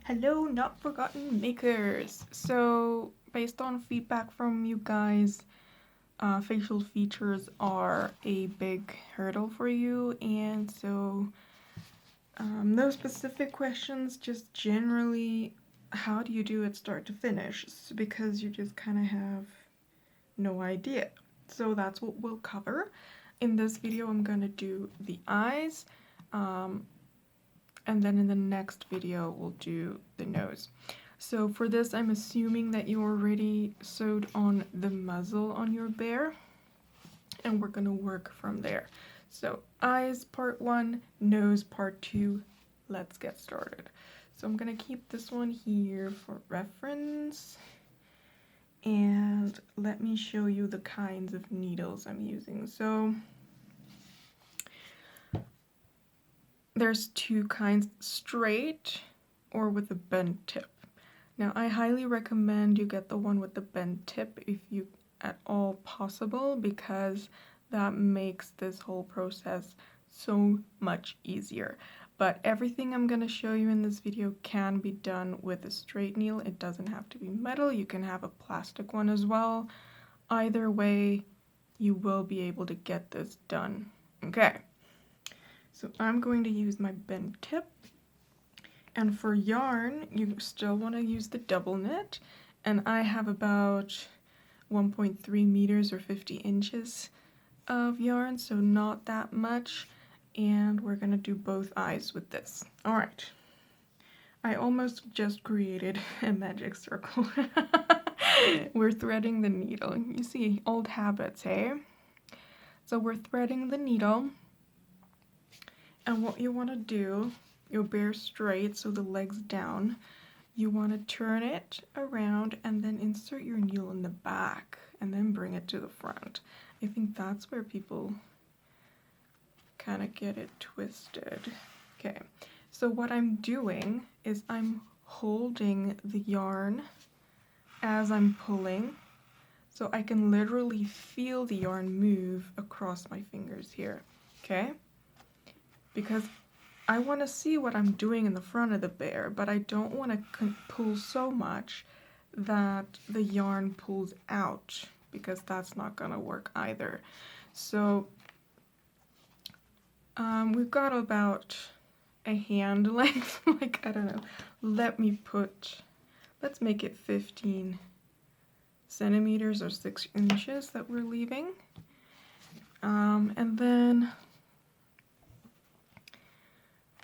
Hello, not forgotten makers. So based on feedback from you guys, facial features are a big hurdle for you, and so no specific questions, just generally how do you do it start to finish, because you just kind of have no idea. So that's what we'll cover. In this video I'm gonna do the eyes, and then in the next video we'll do the nose. So for this, I'm assuming that you already sewed on the muzzle on your bear, and we're gonna work from there. So eyes part 1, nose part 2. Let's get started. So I'm gonna keep this one here for reference, and let me show you the kinds of needles I'm using. So there's two kinds, straight or with a bent tip. Now I highly recommend you get the one with the bent tip if you at all possible, because that makes this whole process so much easier. But everything I'm going to show you in this video can be done with a straight needle. It doesn't have to be metal. You can have a plastic one as well. Either way, you will be able to get this done. Okay. So I'm going to use my bent tip, and for yarn you still want to use the double knit, and I have about 1.3 meters or 50 inches of yarn, so not that much, and we're gonna do both eyes with this. All right, I almost just created a magic circle. We're threading the needle. You see, old habits, hey? So we're threading the needle. And what you want to do, your bear straight, so the leg's down. You want to turn it around and then insert your needle in the back and then bring it to the front. I think that's where people kind of get it twisted. Okay, so what I'm doing is I'm holding the yarn as I'm pulling, so I can literally feel the yarn move across my fingers here, okay? Because I want to see what I'm doing in the front of the bear, but I don't want to pull so much that the yarn pulls out, because that's not going to work either. So we've got about a hand length, like, I don't know, let's make it 15 centimeters or 6 inches that we're leaving. And then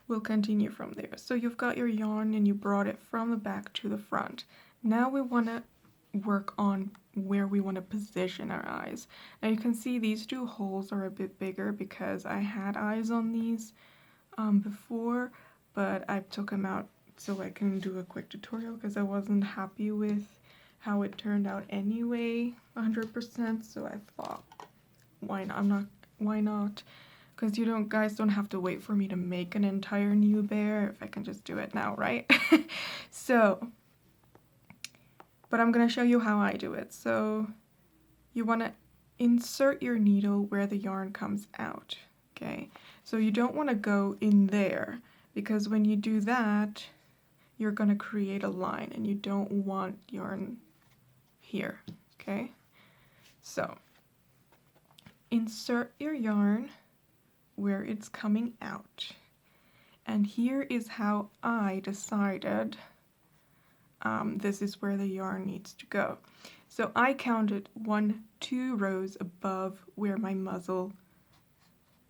we'll continue from there. So you've got your yarn and you brought it from the back to the front. Now we want to work on where we want to position our eyes. Now you can see these two holes are a bit bigger because I had eyes on these before, but I took them out so I can do a quick tutorial because I wasn't happy with how it turned out anyway, 100%. So I thought, why not? Because you guys don't have to wait for me to make an entire new bear if I can just do it now, right? So, but I'm going to show you how I do it. So you want to insert your needle where the yarn comes out, okay? So you don't want to go in there, because when you do that, you're going to create a line and you don't want yarn here, okay? So insert your yarn where it's coming out, and here is how I decided this is where the yarn needs to go. So I counted 2 rows above where my muzzle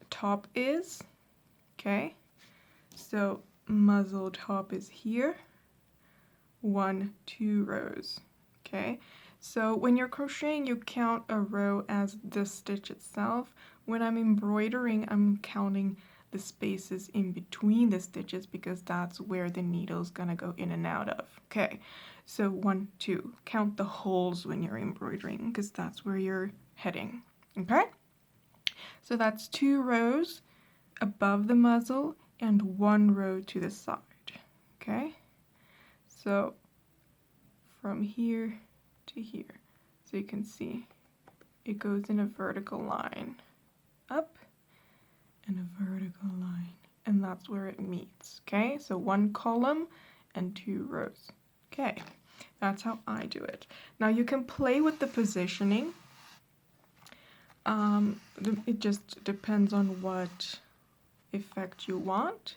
top is, okay? So muzzle top is here, 2 rows, okay? So when you're crocheting, you count a row as the stitch itself. When I'm embroidering, I'm counting the spaces in between the stitches, because that's where the needle's gonna go in and out of. Okay, so 1, 2. Count the holes when you're embroidering, because that's where you're heading. Okay, so that's 2 rows above the muzzle and 1 row to the side. Okay, so from here to here, so you can see it goes in a vertical line up and a vertical line, and that's where it meets. Okay, so 1 column and 2 rows. Okay, that's how I do it. Now you can play with the positioning. It just depends on what effect you want.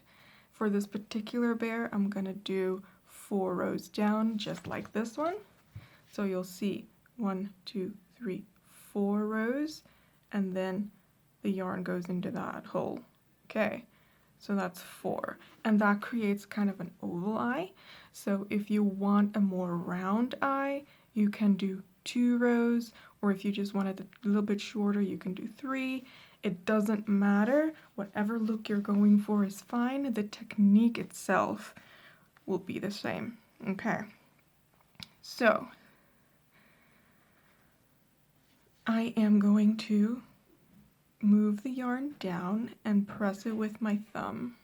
For this particular bear, I'm gonna do 4 rows down, just like this one. So you'll see 1, 2, 3, 4 rows, and then the yarn goes into that hole. Okay, so that's 4, and that creates kind of an oval eye. So if you want a more round eye, you can do 2 rows, or if you just want it a little bit shorter, you can do 3. It doesn't matter. Whatever look you're going for is fine. The technique itself will be the same. Okay, so I am going to move the yarn down and press it with my thumb.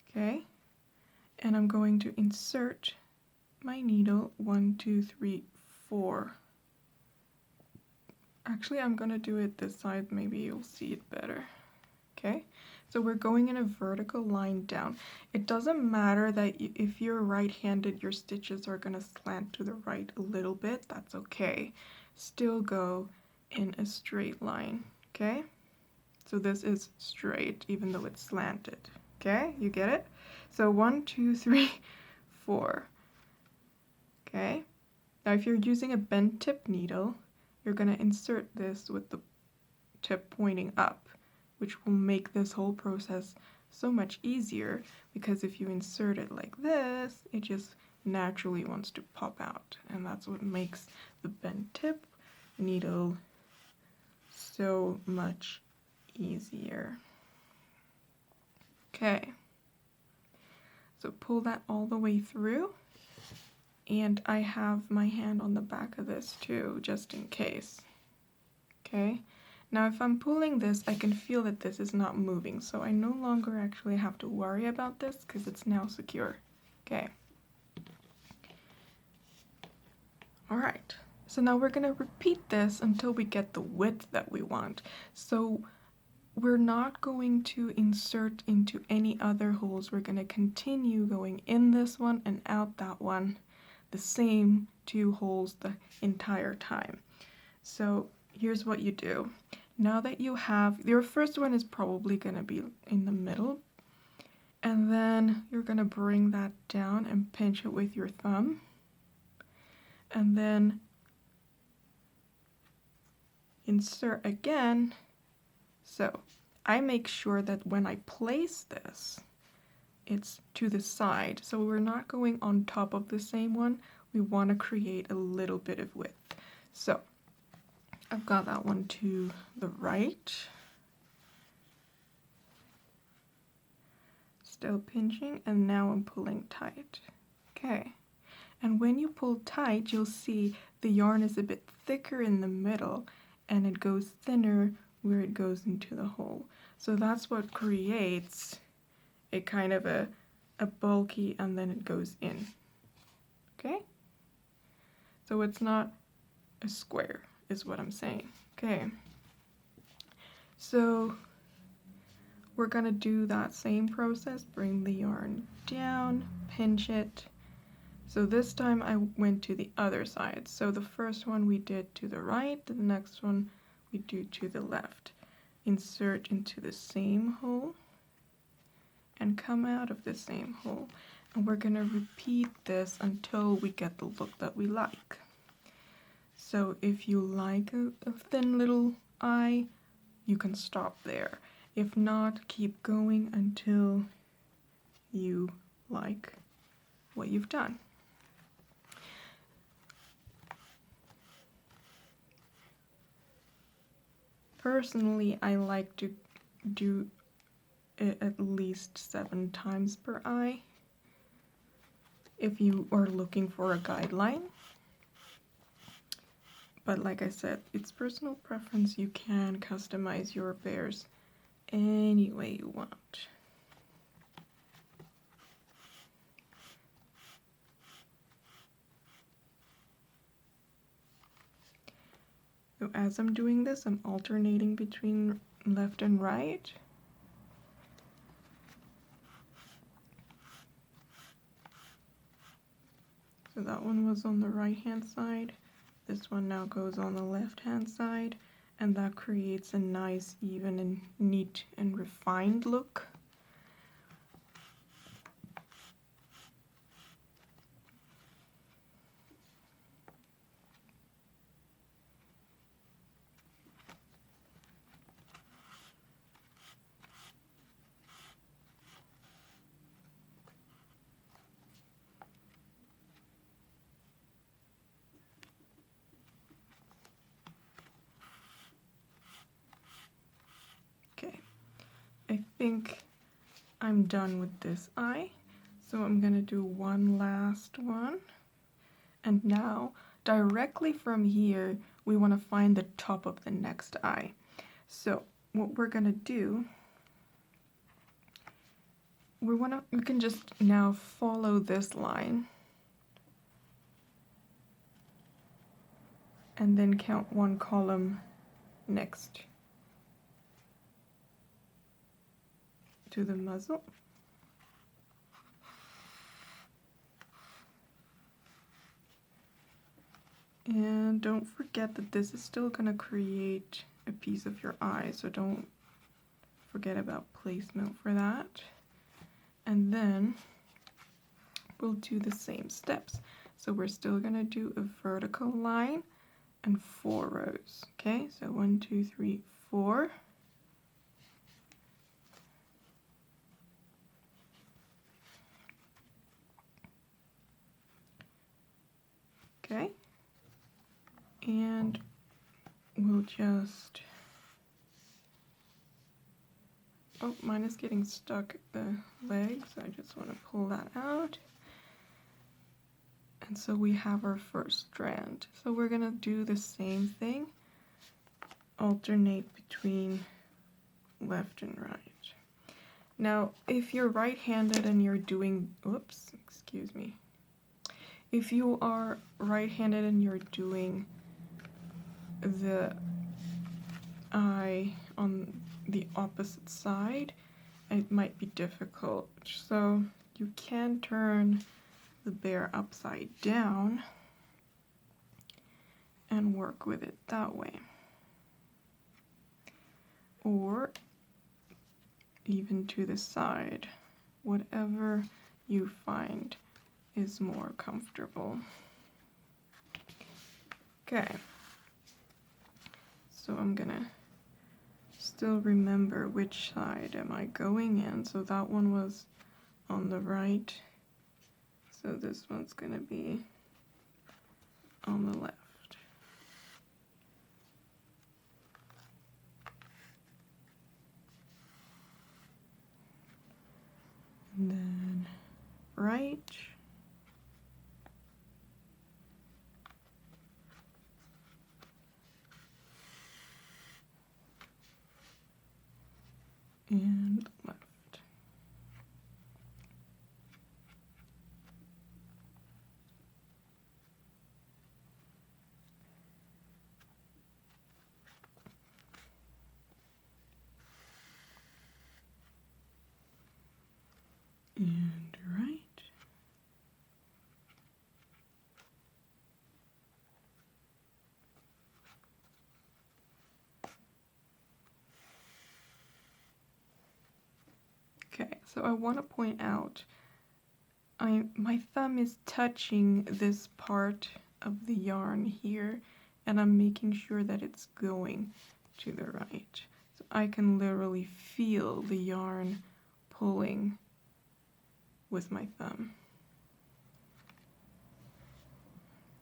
Okay, and I'm going to insert my needle 1, 2, 3, 4. Actually, I'm gonna do it this side, maybe you'll see it better. Okay, so we're going in a vertical line down. It doesn't matter that if you're right-handed, your stitches are gonna slant to the right a little bit. That's okay. Still go in a straight line. Okay, so this is straight even though it's slanted. Okay, you get it? So 1, 2, 3, 4. Okay, now if you're using a bent tip needle, you're going to insert this with the tip pointing up, which will make this whole process so much easier, because if you insert it like this, it just naturally wants to pop out, and that's what makes the bent tip needle so much easier. Okay, so pull that all the way through, and I have my hand on the back of this too, just in case. Okay, now if I'm pulling this, I can feel that this is not moving, so I no longer actually have to worry about this because it's now secure. Okay. Alright, so now we're going to repeat this until we get the width that we want. So we're not going to insert into any other holes. We're going to continue going in this one and out that one, the same 2 holes the entire time. So here's what you do. Now that you have, your first one is probably going to be in the middle, and then you're going to bring that down and pinch it with your thumb, and then insert again. So I make sure that when I place this, it's to the side. So we're not going on top of the same one. We want to create a little bit of width. So I've got that one to the right. Still pinching, and now I'm pulling tight. Okay. And when you pull tight, you'll see the yarn is a bit thicker in the middle, and it goes thinner where it goes into the hole. So that's what creates a kind of a bulky, and then it goes in. Okay? So it's not a square, is what I'm saying. Okay. So we're gonna do that same process. Bring the yarn down, pinch it. So this time I went to the other side. So the first one we did to the right, the next one we do to the left. Insert into the same hole and come out of the same hole. And we're gonna repeat this until we get the look that we like. So if you like a thin little eye, you can stop there. If not, keep going until you like what you've done. Personally, I like to do it at least 7 times per eye if you are looking for a guideline. But like I said, it's personal preference. You can customize your bears any way you want. So as I'm doing this, I'm alternating between left and right. So that one was on the right hand side. This one now goes on the left hand side, and that creates a nice, even and neat and refined look. Okay, I think I'm done with this eye, so I'm gonna do one last one. And now, directly from here, we want to find the top of the next eye. So what we're gonna do, we can just now follow this line and then count one column next to the muzzle. And don't forget that this is still going to create a piece of your eye, so don't forget about placement for that. And then we'll do the same steps. So we're still going to do a vertical line and 4 rows. Okay, so 1, 2, 3, 4. Okay, and we'll just, oh, mine is getting stuck at the legs. I just want to pull that out. And so we have our first strand. So we're gonna do the same thing, alternate between left and right. Now, if you're right-handed and you're doing, oops, excuse me. If you are right-handed and you're doing the eye on the opposite side, it might be difficult. So you can turn the bear upside down and work with it that way. Or even to the side, whatever you find is more comfortable. Okay, so I'm gonna still remember which side am I going in. So that one was on the right, so this one's gonna be on the left. And then right. And left. And right. Okay, so I want to point out, my thumb is touching this part of the yarn here, and I'm making sure that it's going to the right. So I can literally feel the yarn pulling with my thumb.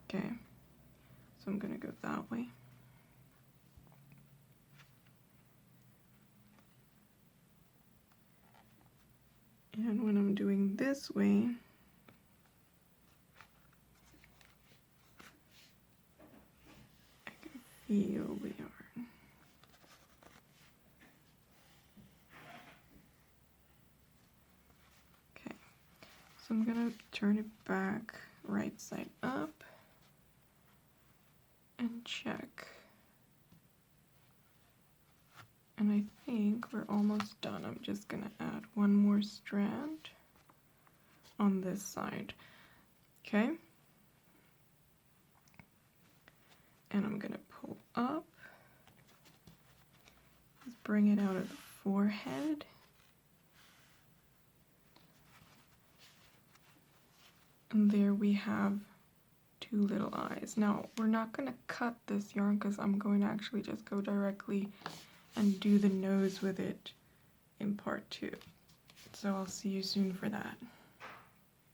Okay, so I'm gonna go that way. And when I'm doing this way, I can feel the yarn. Okay, so I'm gonna turn it back right side up and check. And I think we're almost done. I'm just gonna add one more strand on this side. Okay, And I'm gonna pull up. Let's bring it out of the forehead. And there we have two little eyes. Now, we're not gonna cut this yarn because I'm going to actually just go directly and do the nose with it in part 2. So I'll see you soon for that.